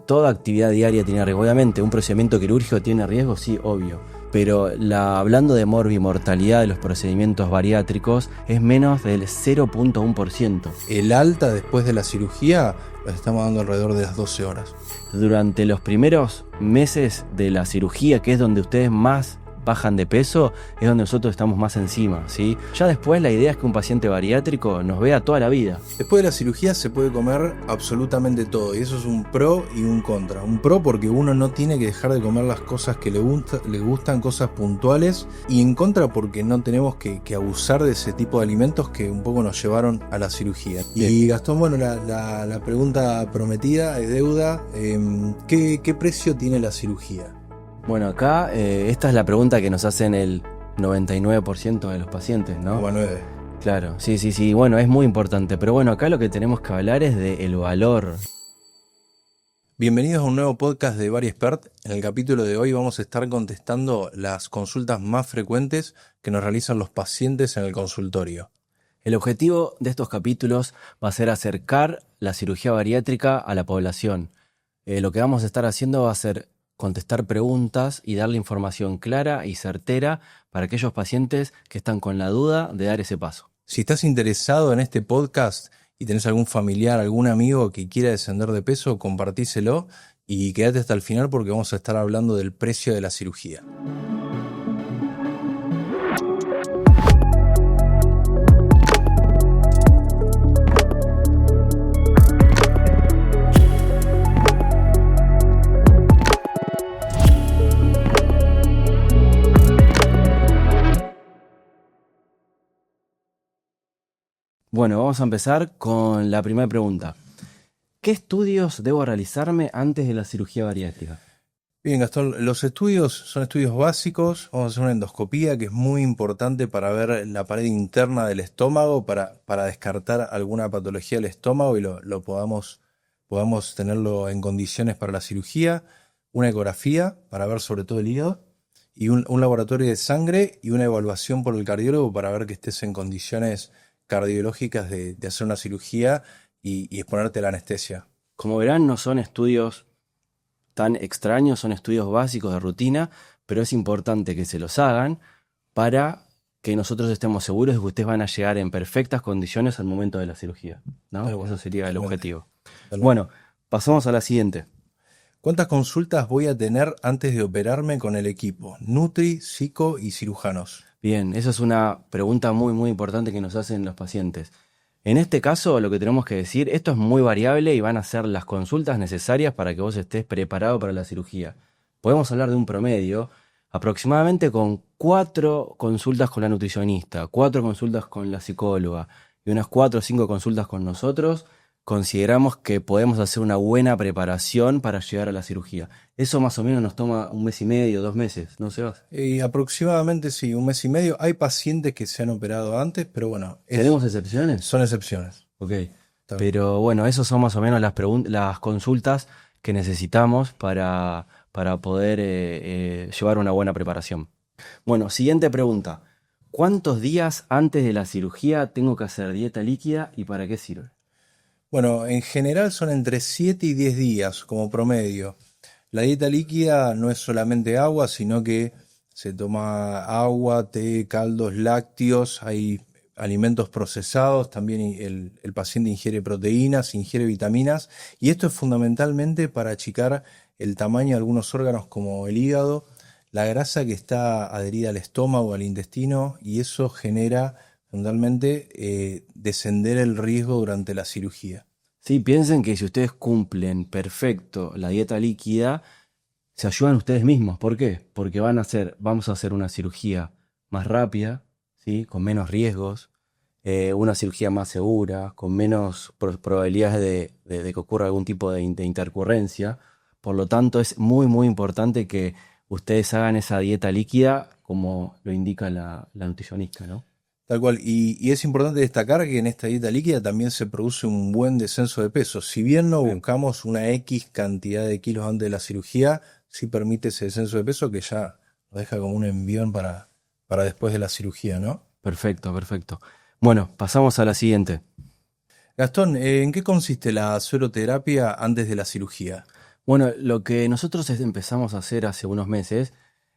toda actividad diaria tiene riesgo. Obviamente, un procedimiento quirúrgico tiene riesgo, sí, obvio. Pero hablando de morbimortalidad de los procedimientos bariátricos, es menos del 0.1%. El alta después de la cirugía la estamos dando alrededor de las 12 horas. Durante los primeros meses de la cirugía, que es donde ustedes más bajan de peso, es donde nosotros estamos más encima, ¿sí? Ya después la idea es que un paciente bariátrico nos vea toda la vida. Después de la cirugía se puede comer absolutamente todo, y eso es un pro y un contra. Un pro porque uno no tiene que dejar de comer las cosas que le gustan, cosas puntuales, y en contra porque no tenemos que abusar de ese tipo de alimentos que un poco nos llevaron a la cirugía. Bien. Y Gastón, bueno, la pregunta prometida es deuda. ¿Qué precio tiene la cirugía? Bueno, acá esta es la pregunta que nos hacen el 99% de los pacientes, ¿no? 9. Claro, sí, bueno, es muy importante, pero bueno, acá lo que tenemos que hablar es del valor. Bienvenidos a un nuevo podcast de Variexpert. En el capítulo de hoy vamos a estar contestando las consultas más frecuentes que nos realizan los pacientes en el consultorio. El objetivo de estos capítulos va a ser acercar la cirugía bariátrica a la población. Lo que vamos a estar haciendo va a ser contestar preguntas y darle información clara y certera para aquellos pacientes que están con la duda de dar ese paso. Si estás interesado en este podcast y tenés algún familiar, algún amigo que quiera descender de peso, compartíselo y quédate hasta el final porque vamos a estar hablando del precio de la cirugía. Bueno, vamos a empezar con la primera pregunta. ¿Qué estudios debo realizarme antes de la cirugía bariátrica? Bien, Gastón, los estudios son estudios básicos. Vamos a hacer una endoscopía que es muy importante para ver la pared interna del estómago, para descartar alguna patología del estómago y lo podamos tenerlo en condiciones para la cirugía. Una ecografía para ver sobre todo el hígado y un laboratorio de sangre y una evaluación por el cardiólogo para ver que estés en condiciones cardiológicas de hacer una cirugía y exponerte a la anestesia. Como verán, no son estudios tan extraños, son estudios básicos de rutina, pero es importante que se los hagan para que nosotros estemos seguros de que ustedes van a llegar en perfectas condiciones al momento de la cirugía, ¿no? Bueno, eso sería el objetivo. Bueno. Bueno, pasamos a la siguiente. ¿Cuántas consultas voy a tener antes de operarme con el equipo? Nutri, psico y cirujanos. Bien, esa es una pregunta muy, muy importante que nos hacen los pacientes. En este caso, lo que tenemos que decir, esto es muy variable y van a ser las consultas necesarias para que vos estés preparado para la cirugía. Podemos hablar de un promedio, aproximadamente con 4 consultas con la nutricionista, 4 consultas con la psicóloga y unas 4 o 5 consultas con nosotros. Consideramos que podemos hacer una buena preparación para llegar a la cirugía. Eso más o menos nos toma 1 mes y medio, 2 meses, ¿no, Sebas? Aproximadamente sí, 1 mes y medio. Hay pacientes que se han operado antes, pero bueno. ¿Tenemos excepciones? Son excepciones. Ok, pero bueno, esos son más o menos las consultas que necesitamos para poder llevar una buena preparación. Bueno, siguiente pregunta. ¿Cuántos días antes de la cirugía tengo que hacer dieta líquida y para qué sirve? Bueno, en general son entre 7 y 10 días como promedio. La dieta líquida no es solamente agua, sino que se toma agua, té, caldos, lácteos, hay alimentos procesados, también el paciente ingiere proteínas, ingiere vitaminas, y esto es fundamentalmente para achicar el tamaño de algunos órganos como el hígado, la grasa que está adherida al estómago, al intestino, y eso genera fundamentalmente descender el riesgo durante la cirugía. Sí, piensen que si ustedes cumplen perfecto la dieta líquida, se ayudan ustedes mismos. ¿Por qué? Porque vamos a hacer una cirugía más rápida, ¿sí? Con menos riesgos, una cirugía más segura, con menos probabilidades de que ocurra algún tipo de intercurrencia. Por lo tanto, es muy, muy importante que ustedes hagan esa dieta líquida como lo indica la nutricionista, ¿no? Tal cual, y es importante destacar que en esta dieta líquida también se produce un buen descenso de peso. Si bien no buscamos una X cantidad de kilos antes de la cirugía, sí permite ese descenso de peso que ya nos deja como un envión para después de la cirugía, ¿no? Perfecto. Bueno, pasamos a la siguiente. Gastón, ¿en qué consiste la sueroterapia antes de la cirugía? Bueno, lo que nosotros empezamos a hacer hace unos meses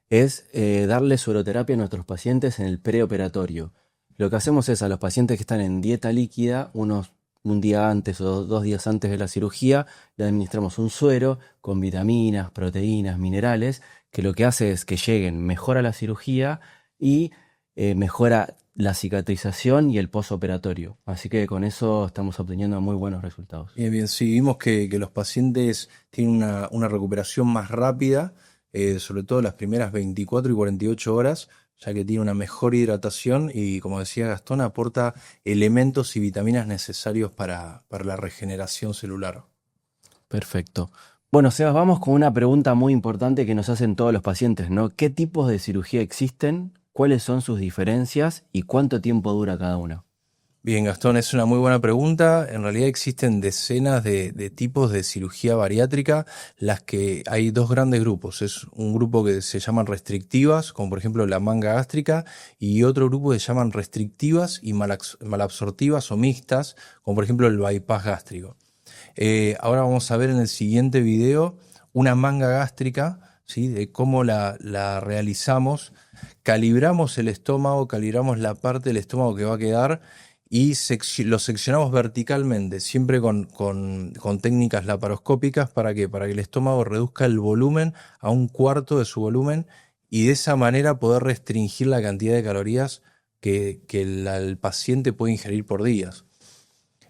es darle sueroterapia a nuestros pacientes en el preoperatorio. Lo que hacemos es a los pacientes que están en dieta líquida, un día antes o 2 días antes de la cirugía, le administramos un suero con vitaminas, proteínas, minerales, que lo que hace es que lleguen mejor a la cirugía y mejora la cicatrización y el posoperatorio. Así que con eso estamos obteniendo muy buenos resultados. Bien, bien, sí, vimos que los pacientes tienen una recuperación más rápida, sobre todo las primeras 24 y 48 horas, ya que tiene una mejor hidratación y, como decía Gastón, aporta elementos y vitaminas necesarios para la regeneración celular. Perfecto. Bueno, Sebas, vamos con una pregunta muy importante que nos hacen todos los pacientes, ¿no? ¿Qué tipos de cirugía existen? ¿Cuáles son sus diferencias? ¿Y cuánto tiempo dura cada una? Bien, Gastón, es una muy buena pregunta. En realidad existen decenas de tipos de cirugía bariátrica, las que hay dos grandes grupos. Es un grupo que se llaman restrictivas, como por ejemplo la manga gástrica, y otro grupo que se llaman restrictivas y malabsortivas o mixtas, como por ejemplo el bypass gástrico. Ahora vamos a ver en el siguiente video una manga gástrica, ¿sí? De cómo la realizamos. Calibramos el estómago, calibramos la parte del estómago que va a quedar y lo seccionamos verticalmente, siempre con técnicas laparoscópicas. ¿Para qué? Para que el estómago reduzca el volumen a un cuarto de su volumen y de esa manera poder restringir la cantidad de calorías que el paciente puede ingerir por días.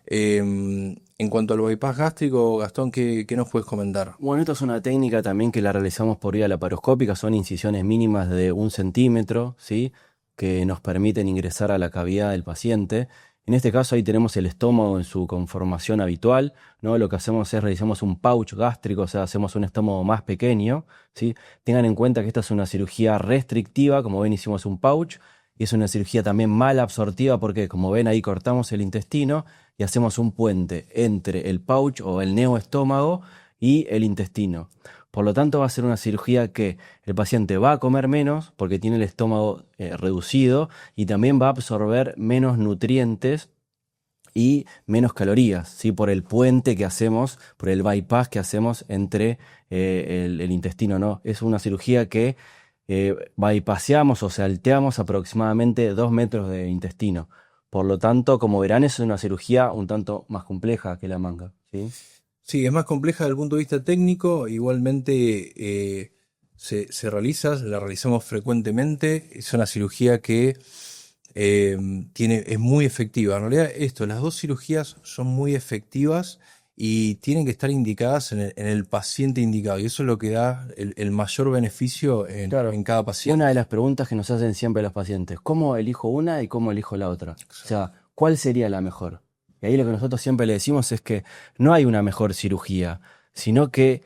En cuanto al bypass gástrico, Gastón, ¿qué nos puedes comentar? Bueno, esto es una técnica también que la realizamos por vía laparoscópica, son incisiones mínimas de 1 centímetro, ¿sí? Que nos permiten ingresar a la cavidad del paciente. En este caso ahí tenemos el estómago en su conformación habitual, ¿no? Lo que hacemos es realizamos un pouch gástrico, o sea, hacemos un estómago más pequeño, ¿sí? Tengan en cuenta que esta es una cirugía restrictiva, como ven hicimos un pouch, y es una cirugía también mal absortiva porque, como ven ahí cortamos el intestino y hacemos un puente entre el pouch o el neoestómago y el intestino. Por lo tanto va a ser una cirugía que el paciente va a comer menos porque tiene el estómago reducido y también va a absorber menos nutrientes y menos calorías, ¿sí? Por el puente que hacemos, por el bypass que hacemos entre el intestino, ¿no? Es una cirugía que bypasseamos o salteamos aproximadamente 2 metros de intestino. Por lo tanto, como verán, es una cirugía un tanto más compleja que la manga, ¿sí? Sí, es más compleja desde el punto de vista técnico. Igualmente se realiza, la realizamos frecuentemente. Es una cirugía que es muy efectiva. En realidad, las dos cirugías son muy efectivas y tienen que estar indicadas en el paciente indicado. Y eso es lo que da el mayor beneficio Claro. en cada paciente. Una de las preguntas que nos hacen siempre los pacientes, ¿cómo elijo una y cómo elijo la otra? O sea, ¿cuál sería la mejor? Y ahí lo que nosotros siempre le decimos es que no hay una mejor cirugía, sino que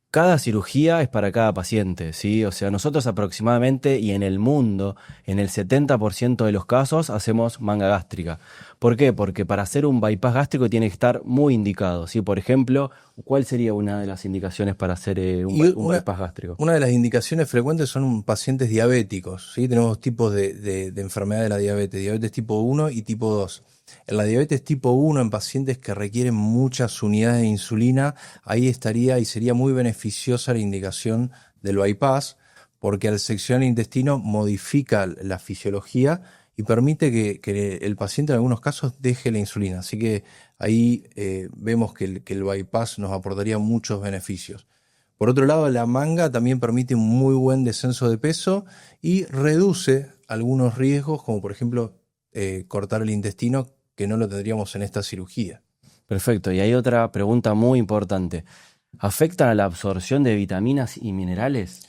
cada cirugía es para cada paciente, ¿sí? O sea, nosotros aproximadamente y en el mundo, en el 70% de los casos, hacemos manga gástrica. ¿Por qué? Porque para hacer un bypass gástrico tiene que estar muy indicado, ¿sí? Por ejemplo, ¿cuál sería una de las indicaciones para hacer un bypass gástrico? Una de las indicaciones frecuentes son pacientes diabéticos, ¿sí? Tenemos dos tipos de enfermedad de la diabetes tipo 1 y tipo 2. En la diabetes tipo 1, en pacientes que requieren muchas unidades de insulina, ahí estaría y sería muy beneficiosa la indicación del bypass, porque al seccionar el intestino modifica la fisiología y permite que el paciente en algunos casos deje la insulina. Así que ahí vemos que el bypass nos aportaría muchos beneficios. Por otro lado, la manga también permite un muy buen descenso de peso y reduce algunos riesgos, como por ejemplo cortar el intestino, que no lo tendríamos en esta cirugía. Perfecto, y hay otra pregunta muy importante. ¿Afectan a la absorción de vitaminas y minerales?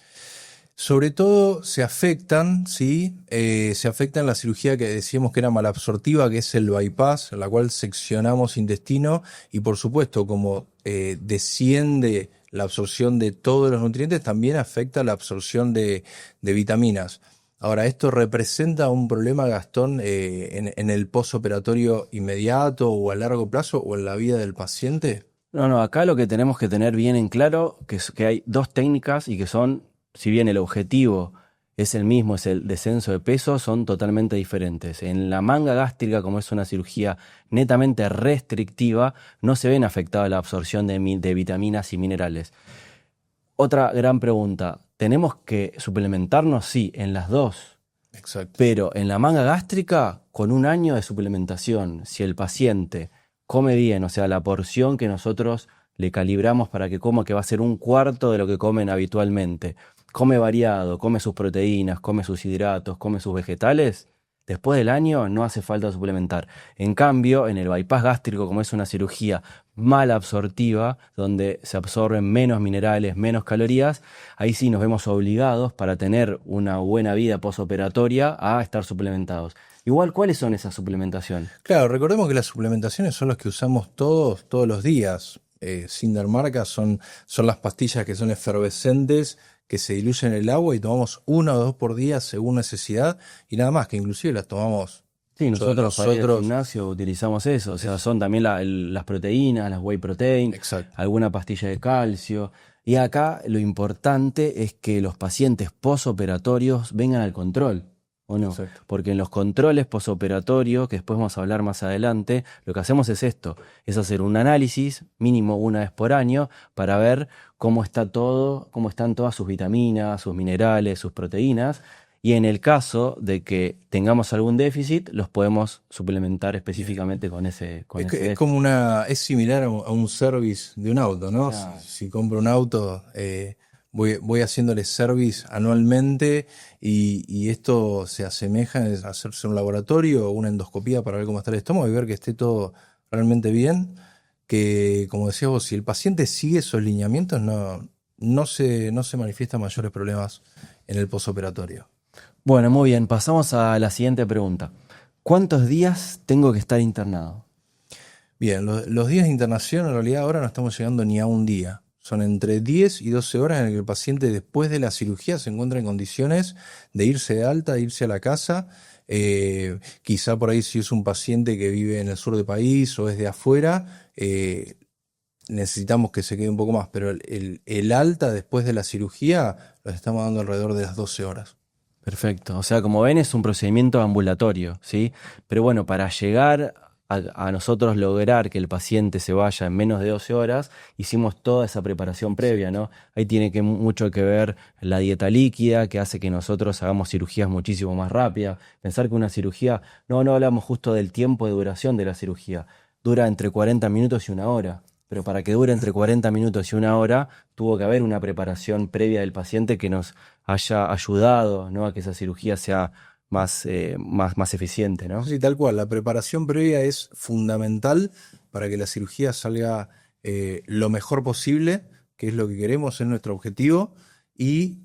Sobre todo se afectan, ¿sí? Se afectan la cirugía que decíamos que era malabsortiva, que es el bypass, en la cual seccionamos intestino y por supuesto como desciende la absorción de todos los nutrientes, también afecta la absorción de vitaminas. Ahora, ¿esto representa un problema, Gastón, en el posoperatorio inmediato o a largo plazo o en la vida del paciente? No, acá lo que tenemos que tener bien en claro es que hay dos técnicas y que son, si bien el objetivo es el mismo, es el descenso de peso, son totalmente diferentes. En la manga gástrica, como es una cirugía netamente restrictiva, no se ven afectada la absorción de vitaminas y minerales. Otra gran pregunta, ¿tenemos que suplementarnos? Sí, en las dos. Exacto. Pero en la manga gástrica, con 1 año de suplementación, si el paciente come bien, o sea, la porción que nosotros le calibramos para que coma, que va a ser 1/4 de lo que comen habitualmente, come variado, come sus proteínas, come sus hidratos, come sus vegetales, después del año no hace falta suplementar. En cambio, en el bypass gástrico, como es una cirugía mal absortiva, donde se absorben menos minerales, menos calorías, ahí sí nos vemos obligados para tener una buena vida posoperatoria a estar suplementados. Igual, ¿cuáles son esas suplementaciones? Claro, recordemos que las suplementaciones son las que usamos todos los días. Sin dar marca, son las pastillas que son efervescentes, que se diluyen en el agua y tomamos 1 o 2 por día según necesidad y nada más, que inclusive las tomamos Sí, nosotros para ir al nosotros. gimnasio utilizamos eso, o sea, son también las proteínas, las whey protein, Exacto. alguna pastilla de calcio. Y acá lo importante es que los pacientes posoperatorios vengan al control, ¿o no? Exacto. Porque en los controles posoperatorios, que después vamos a hablar más adelante, lo que hacemos es esto, es hacer un análisis mínimo 1 vez por año para ver cómo está todo, cómo están todas sus vitaminas, sus minerales, sus proteínas. Y en el caso de que tengamos algún déficit, los podemos suplementar específicamente con ese Es déficit. como es similar a un service de un auto, ¿no? Claro. Si compro un auto, voy haciéndole service anualmente y esto se asemeja a hacerse un laboratorio o una endoscopía para ver cómo está el estómago y ver que esté todo realmente bien. Que, como decías vos, si el paciente sigue esos lineamientos, no se manifiestan mayores problemas en el posoperatorio. Bueno, muy bien, pasamos a la siguiente pregunta. ¿Cuántos días tengo que estar internado? Bien, los días de internación en realidad ahora no estamos llegando ni a un día. Son entre 10 y 12 horas en el que el paciente después de la cirugía se encuentra en condiciones de irse de alta, de irse a la casa. Quizá por ahí si es un paciente que vive en el sur del país o es de afuera, necesitamos que se quede un poco más, pero el alta después de la cirugía lo estamos dando alrededor de las 12 horas. Perfecto, o sea, como ven es un procedimiento ambulatorio, ¿sí? Pero bueno, para llegar a nosotros lograr que el paciente se vaya en menos de 12 horas, hicimos toda esa preparación previa, ¿no? Ahí tiene mucho que ver la dieta líquida, que hace que nosotros hagamos cirugías muchísimo más rápidas. Pensar que una cirugía, no hablamos justo del tiempo de duración de la cirugía, dura entre 40 minutos y 1 hora. Pero para que dure entre 40 minutos y 1 hora, tuvo que haber una preparación previa del paciente que nos haya ayudado, ¿no? A que esa cirugía sea más eficiente, ¿no? Sí, tal cual. La preparación previa es fundamental para que la cirugía salga lo mejor posible, que es lo que queremos, es nuestro objetivo, y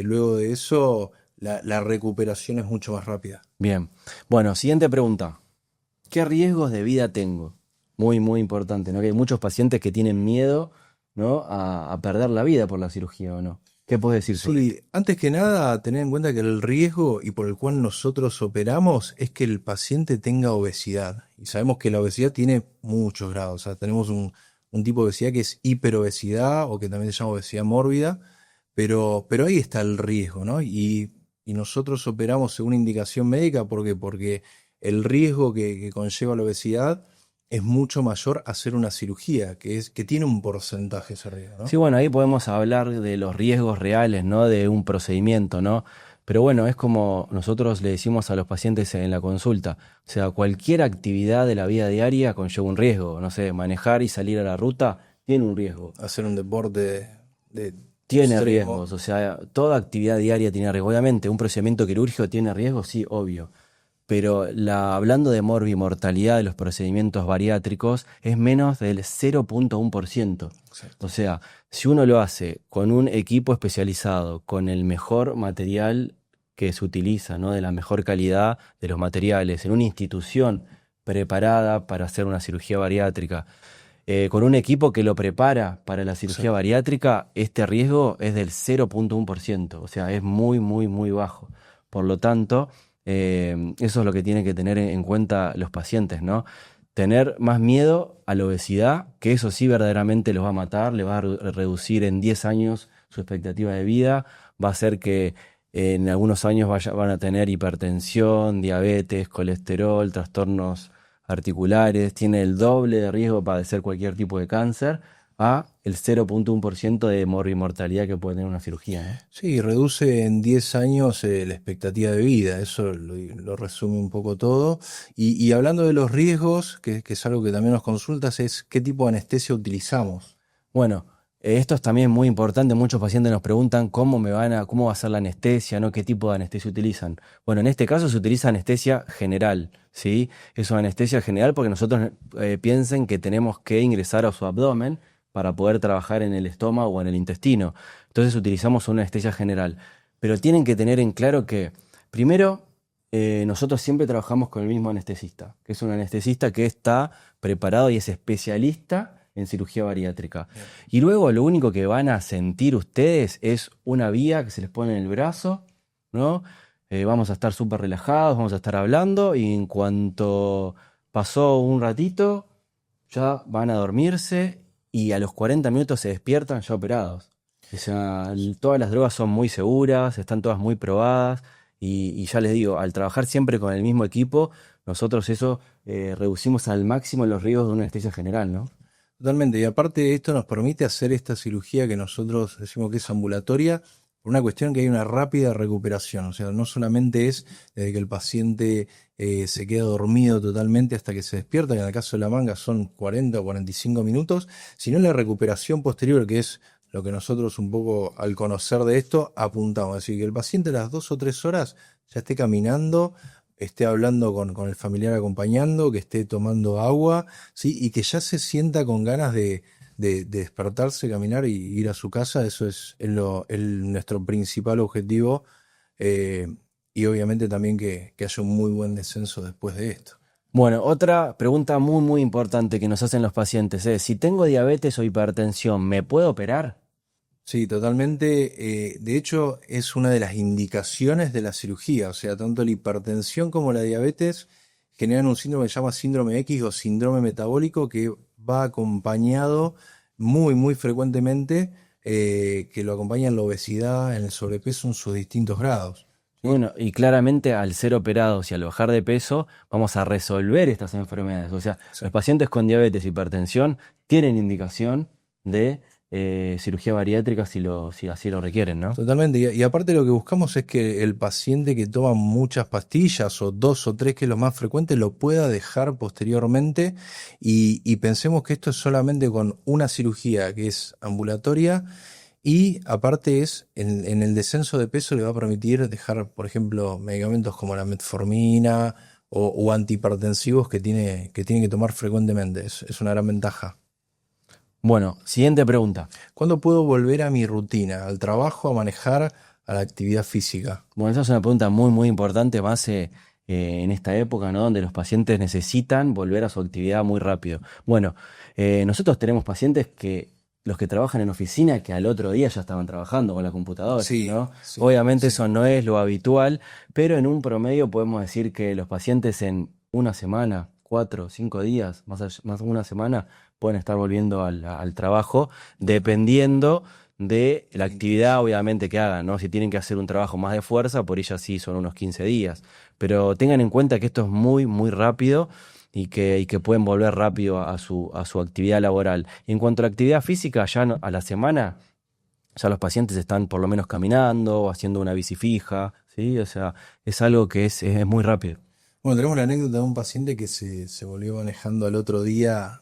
luego de eso la recuperación es mucho más rápida. Bien. Bueno, siguiente pregunta. ¿Qué riesgos de vida tengo? Muy, muy importante, ¿no? Que hay muchos pacientes que tienen miedo, ¿no? a perder la vida por la cirugía, ¿o no? ¿Qué puedes decir sobre Zuli, antes que nada, tener en cuenta que el riesgo y por el cual nosotros operamos es que el paciente tenga obesidad. Y sabemos que la obesidad tiene muchos grados. O sea, tenemos un tipo de obesidad que es hiperobesidad o que también se llama obesidad mórbida, pero ahí está el riesgo, ¿no? Y nosotros operamos según indicación médica, ¿por qué? Porque el riesgo que conlleva la obesidad es mucho mayor a hacer una cirugía, que tiene un porcentaje ese riesgo, ¿no? Sí, bueno, ahí podemos hablar de los riesgos reales, ¿no? De un procedimiento, ¿no? Pero bueno, es como nosotros le decimos a los pacientes en la consulta. O sea, cualquier actividad de la vida diaria conlleva un riesgo. No sé, manejar y salir a la ruta tiene un riesgo. Hacer un deporte de Tiene extremo. riesgos, o sea, toda actividad diaria tiene riesgo. Obviamente, un procedimiento quirúrgico tiene riesgos, sí, obvio. Pero hablando de morbimortalidad de los procedimientos bariátricos, es menos del 0,1%. Exacto. O sea, si uno lo hace con un equipo especializado, con el mejor material que se utiliza, ¿no? De la mejor calidad de los materiales, en una institución preparada para hacer una cirugía bariátrica, con un equipo que lo prepara para la cirugía Sí. bariátrica, este riesgo es del 0,1%. O sea, es muy, muy, muy bajo. Por lo tanto, eso es lo que tienen que tener en cuenta los pacientes, ¿no? Tener más miedo a la obesidad, que eso sí verdaderamente los va a matar, le va a reducir en 10 años su expectativa de vida, va a hacer que en algunos años van a tener hipertensión, diabetes, colesterol, trastornos articulares, tiene el doble de riesgo de padecer cualquier tipo de cáncer, a el 0,1% de mortalidad que puede tener una cirugía, ¿no? Sí, reduce en 10 años la expectativa de vida, eso lo resume un poco todo. Y hablando de los riesgos, que es algo que también nos consultas, es qué tipo de anestesia utilizamos. Bueno, esto es también muy importante. Muchos pacientes nos preguntan cómo va a ser la anestesia, ¿no? ¿Qué tipo de anestesia utilizan? Bueno, en este caso se utiliza anestesia general, ¿sí? Es una anestesia general porque nosotros piensen que tenemos que ingresar a su abdomen para poder trabajar en el estómago o en el intestino. Entonces utilizamos una anestesia general. Pero tienen que tener en claro que, primero, nosotros siempre trabajamos con el mismo anestesista, que es un anestesista que está preparado y es especialista en cirugía bariátrica. Bien. Y luego lo único que van a sentir ustedes es una vía que se les pone en el brazo, ¿no? Vamos a estar súper relajados, vamos a estar hablando y en cuanto pasó un ratito, ya van a dormirse y a los 40 minutos se despiertan ya operados. O sea, todas las drogas son muy seguras, están todas muy probadas y ya les digo, al trabajar siempre con el mismo equipo, nosotros eso reducimos al máximo los riesgos de una anestesia general, ¿no? Totalmente, y aparte de esto nos permite hacer esta cirugía que nosotros decimos que es ambulatoria, por una cuestión que hay una rápida recuperación, o sea, no solamente es desde que el paciente se queda dormido totalmente hasta que se despierta, que en el caso de la manga son 40 o 45 minutos, sino la recuperación posterior, que es lo que nosotros un poco al conocer de esto apuntamos, es decir, que el paciente a las 2 o 3 horas ya esté caminando, esté hablando con el familiar acompañando, que esté tomando agua, ¿sí? Y que ya se sienta con ganas de despertarse, caminar y ir a su casa. Eso es nuestro principal objetivo. eh, y obviamente también que haya un muy buen descenso después de esto. Bueno, otra pregunta muy muy importante que nos hacen los pacientes es, si tengo diabetes o hipertensión, ¿me puedo operar? Sí, totalmente. De hecho, es una de las indicaciones de la cirugía. O sea, tanto la hipertensión como la diabetes generan un síndrome que se llama síndrome X o síndrome metabólico que va acompañado muy frecuentemente, que lo acompaña en la obesidad, en el sobrepeso en sus distintos grados. ¿Sí? Bueno, y claramente al ser operados y al bajar de peso, vamos a resolver estas enfermedades. O sea, los Exacto. pacientes con diabetes y hipertensión tienen indicación de cirugía bariátrica si así lo requieren, ¿no? Totalmente. Y aparte lo que buscamos es que el paciente que toma muchas pastillas o 2 o 3, que es lo más frecuente, lo pueda dejar posteriormente y pensemos que esto es solamente con una cirugía que es ambulatoria y aparte es en el descenso de peso le va a permitir dejar, por ejemplo, medicamentos como la metformina o antihipertensivos que tiene que tomar frecuentemente. Es una gran ventaja. Bueno, siguiente pregunta. ¿Cuándo puedo volver a mi rutina, al trabajo, a manejar, a la actividad física? Bueno, esa es una pregunta muy, muy importante, más en esta época, ¿no? Donde los pacientes necesitan volver a su actividad muy rápido. Bueno, nosotros tenemos pacientes los que trabajan en oficina, que al otro día ya estaban trabajando con la computadora, Sí, ¿no? sí, Obviamente sí. eso no es lo habitual, pero en un promedio podemos decir que los pacientes en una semana, 4 o 5 días, más de una semana, pueden estar volviendo al trabajo, dependiendo de la actividad, obviamente, que hagan, ¿no? Si tienen que hacer un trabajo más de fuerza, por ella sí son unos 15 días. Pero tengan en cuenta que esto es muy, muy rápido y que pueden volver rápido a su actividad laboral. Y en cuanto a la actividad física, ya a la semana, ya los pacientes están por lo menos caminando o haciendo una bici fija, ¿sí? O sea, es algo que es muy rápido. Bueno, tenemos la anécdota de un paciente que se volvió manejando al otro día,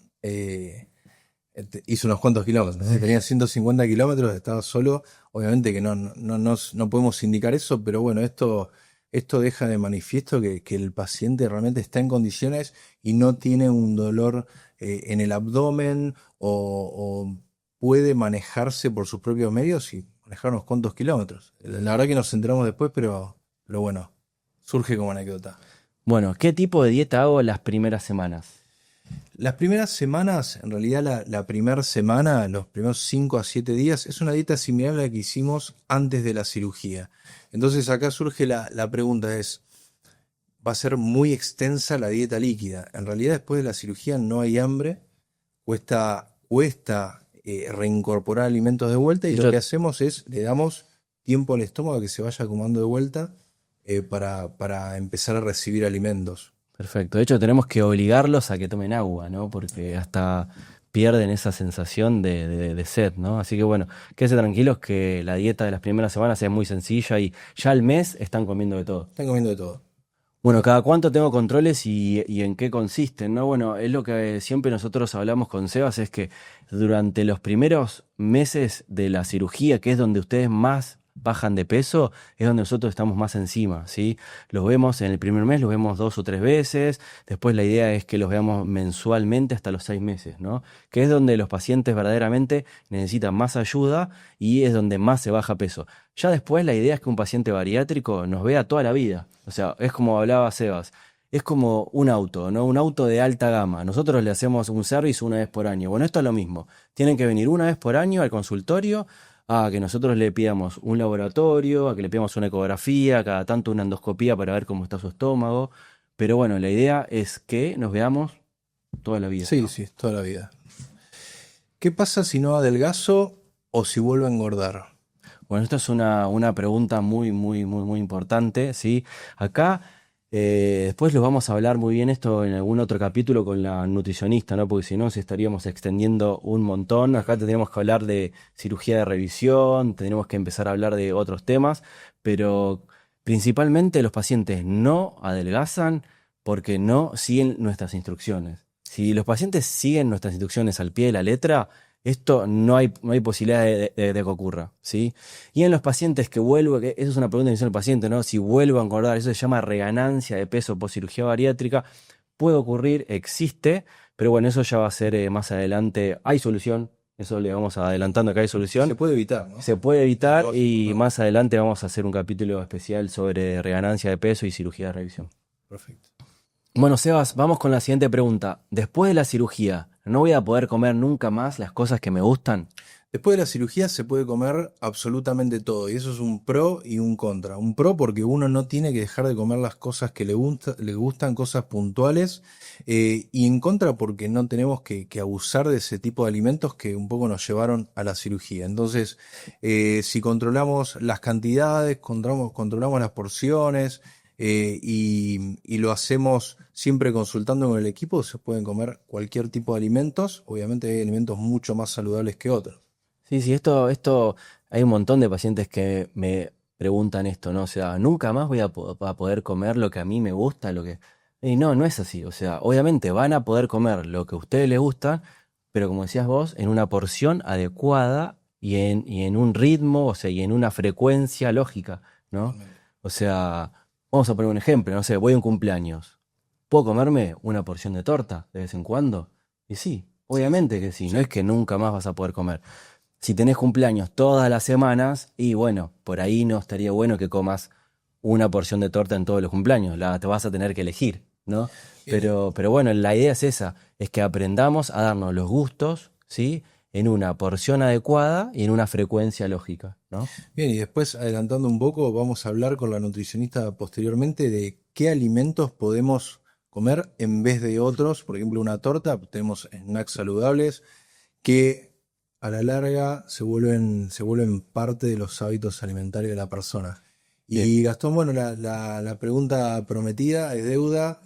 hizo unos cuantos kilómetros, ¿sí? Tenía 150 kilómetros, estaba solo. Obviamente que no podemos indicar eso, pero bueno, esto deja de manifiesto que el paciente realmente está en condiciones y no tiene un dolor en el abdomen o puede manejarse por sus propios medios y manejar unos cuantos kilómetros. La verdad que nos enteramos después, pero bueno, surge como anécdota. Bueno, ¿qué tipo de dieta hago las primeras semanas? Las primeras semanas, en realidad la primera semana, los primeros 5 a 7 días, es una dieta similar a la que hicimos antes de la cirugía. Entonces acá surge la pregunta es, ¿va a ser muy extensa la dieta líquida? En realidad después de la cirugía no hay hambre, cuesta reincorporar alimentos de vuelta y De lo hecho, que hacemos es le damos tiempo al estómago a que se vaya acomodando de vuelta para empezar a recibir alimentos. perfecto. De hecho, tenemos que obligarlos a que tomen agua, ¿no? Porque hasta pierden esa sensación de sed, ¿no? Así que bueno, quédense tranquilos que la dieta de las primeras semanas es muy sencilla y ya al mes están comiendo de todo. Están comiendo de todo. Bueno, cada cuánto tengo controles y en qué consisten, ¿no? Bueno, es lo que siempre nosotros hablamos con Sebas, es que durante los primeros meses de la cirugía, que es donde ustedes más bajan de peso, es donde nosotros estamos más encima, ¿sí? Los vemos en el primer mes, los vemos 2 o 3 veces, después la idea es que los veamos mensualmente hasta los 6 meses, ¿no? Que es donde los pacientes verdaderamente necesitan más ayuda y es donde más se baja peso. Ya después la idea es que un paciente bariátrico nos vea toda la vida. O sea, es como hablaba Sebas, es como un auto, ¿no? Un auto de alta gama. Nosotros le hacemos un service una vez por año. Bueno, esto es lo mismo. Tienen que venir una vez por año al consultorio a que nosotros le pidamos un laboratorio, a que le pidamos una ecografía, cada tanto una endoscopía para ver cómo está su estómago. Pero bueno, la idea es que nos veamos toda la vida. Sí, sí, toda la vida. ¿Qué pasa si no adelgazo o si vuelvo a engordar? Bueno, esta es una pregunta muy importante, ¿sí? Acá, después lo vamos a hablar muy bien esto en algún otro capítulo con la nutricionista, ¿no? Porque si no, se estaríamos extendiendo un montón. Acá tendríamos que hablar de cirugía de revisión, tendríamos que empezar a hablar de otros temas, pero principalmente los pacientes no adelgazan porque no siguen nuestras instrucciones. Si los pacientes siguen nuestras instrucciones al pie de la letra, esto no hay posibilidad de que ocurra, ¿sí? Y en los pacientes que vuelvo, que eso es una pregunta que me hizo el paciente, ¿no? Si vuelvo a engordar, eso se llama reganancia de peso post cirugía bariátrica, puede ocurrir, existe, pero bueno, eso ya va a ser más adelante. Hay solución, eso le vamos adelantando que hay solución. Se puede evitar, ¿no? Se puede evitar y No. más adelante vamos a hacer un capítulo especial sobre reganancia de peso y cirugía de revisión. Perfecto. Bueno, Sebas, vamos con la siguiente pregunta. Después de la cirugía, ¿no voy a poder comer nunca más las cosas que me gustan? Después de la cirugía se puede comer absolutamente todo y eso es un pro y un contra. Un pro porque uno no tiene que dejar de comer las cosas que le gustan, cosas puntuales, y en contra porque no tenemos que abusar de ese tipo de alimentos que un poco nos llevaron a la cirugía. Entonces, si controlamos las cantidades, controlamos las porciones, y lo hacemos siempre consultando con el equipo, se pueden comer cualquier tipo de alimentos. Obviamente hay alimentos mucho más saludables que otros. Sí, esto, hay un montón de pacientes que me preguntan esto, ¿no? O sea, nunca más voy a poder comer lo que a mí me gusta, lo que... Y no, no es así. O sea, obviamente van a poder comer lo que a ustedes les gusta, pero como decías vos, en una porción adecuada y en un ritmo, o sea, y en una frecuencia lógica, ¿no? O sea, vamos a poner un ejemplo, no sé, voy a un cumpleaños. ¿Puedo comerme una porción de torta de vez en cuando? Y sí, obviamente que sí, no es que nunca más vas a poder comer. Si tenés cumpleaños todas las semanas, y bueno, por ahí no estaría bueno que comas una porción de torta en todos los cumpleaños, te vas a tener que elegir, ¿no? Bien. Pero bueno, la idea es esa, es que aprendamos a darnos los gustos, ¿sí? En una porción adecuada y en una frecuencia lógica, ¿no? Bien, y después, adelantando un poco, vamos a hablar con la nutricionista posteriormente de qué alimentos podemos comer en vez de otros. Por ejemplo, una torta, tenemos snacks saludables que a la larga se vuelven parte de los hábitos alimentarios de la persona. Bien. Y Gastón, bueno, la pregunta prometida es deuda.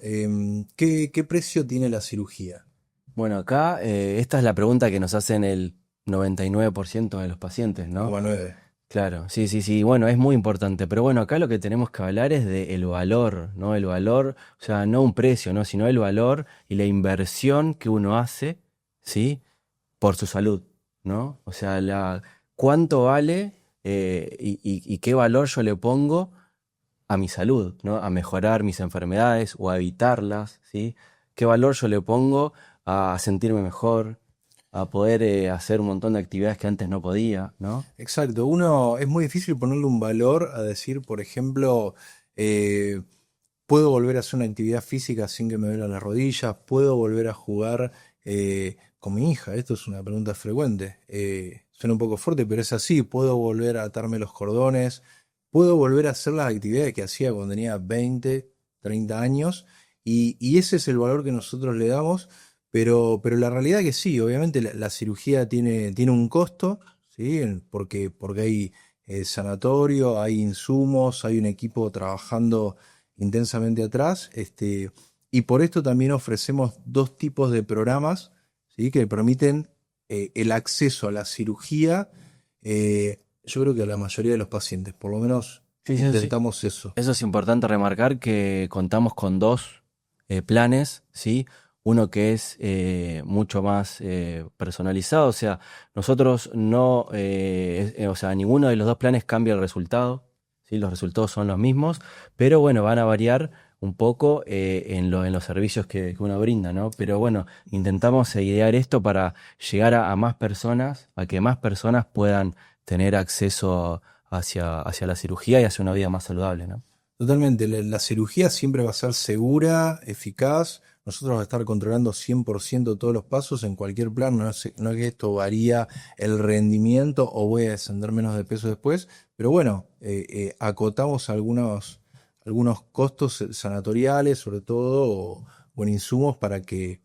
¿Qué precio tiene la cirugía? Bueno, acá esta es la pregunta que nos hacen el 99% de los pacientes, ¿no? 9,9. Claro, sí, bueno, es muy importante, pero bueno, acá lo que tenemos que hablar es del valor, ¿no? El valor, o sea, no un precio, ¿no? Sino el valor y la inversión que uno hace, ¿sí? Por su salud, ¿no? O sea, cuánto vale y qué valor yo le pongo a mi salud, ¿no? A mejorar mis enfermedades o a evitarlas, ¿sí? Qué valor yo le pongo a sentirme mejor, a poder hacer un montón de actividades que antes no podía, ¿no? Exacto, uno es muy difícil ponerle un valor a decir, por ejemplo, eh, puedo volver a hacer una actividad física sin que me duelan las rodillas, puedo volver a jugar con mi hija. Esto es una pregunta frecuente. Suena un poco fuerte, pero es así. Puedo volver a atarme los cordones, puedo volver a hacer las actividades que hacía cuando tenía 20, 30 años, y ese es el valor que nosotros le damos. Pero la realidad que sí, obviamente la cirugía tiene un costo, ¿sí? Porque hay sanatorio, hay insumos, hay un equipo trabajando intensamente atrás, y por esto también ofrecemos dos tipos de programas, ¿sí? Que permiten el acceso a la cirugía. Yo creo que a la mayoría de los pacientes, por lo menos Sí, sí, sí. intentamos eso. Eso es importante remarcar que contamos con dos planes, ¿sí? Uno que es mucho más personalizado, o sea, nosotros no, o sea, ninguno de los dos planes cambia el resultado, ¿sí? Los resultados son los mismos, pero bueno, van a variar un poco en los servicios que uno brinda, ¿no? Pero bueno, intentamos idear esto para llegar a más personas, a que más personas puedan tener acceso hacia la cirugía y hacia una vida más saludable, ¿no? Totalmente, la cirugía siempre va a ser segura, eficaz. Nosotros vamos a estar controlando 100% todos los pasos en cualquier plan. No es que esto varía el rendimiento o voy a descender menos de peso después, pero bueno, acotamos algunos costos sanatoriales, sobre todo, o en insumos para que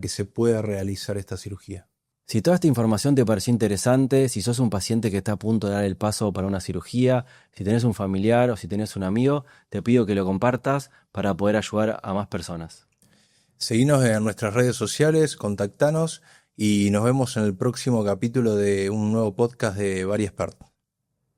se pueda realizar esta cirugía. Si toda esta información te pareció interesante, si sos un paciente que está a punto de dar el paso para una cirugía, si tenés un familiar o si tenés un amigo, te pido que lo compartas para poder ayudar a más personas. Seguinos en nuestras redes sociales, contactanos y nos vemos en el próximo capítulo de un nuevo podcast de Variespert.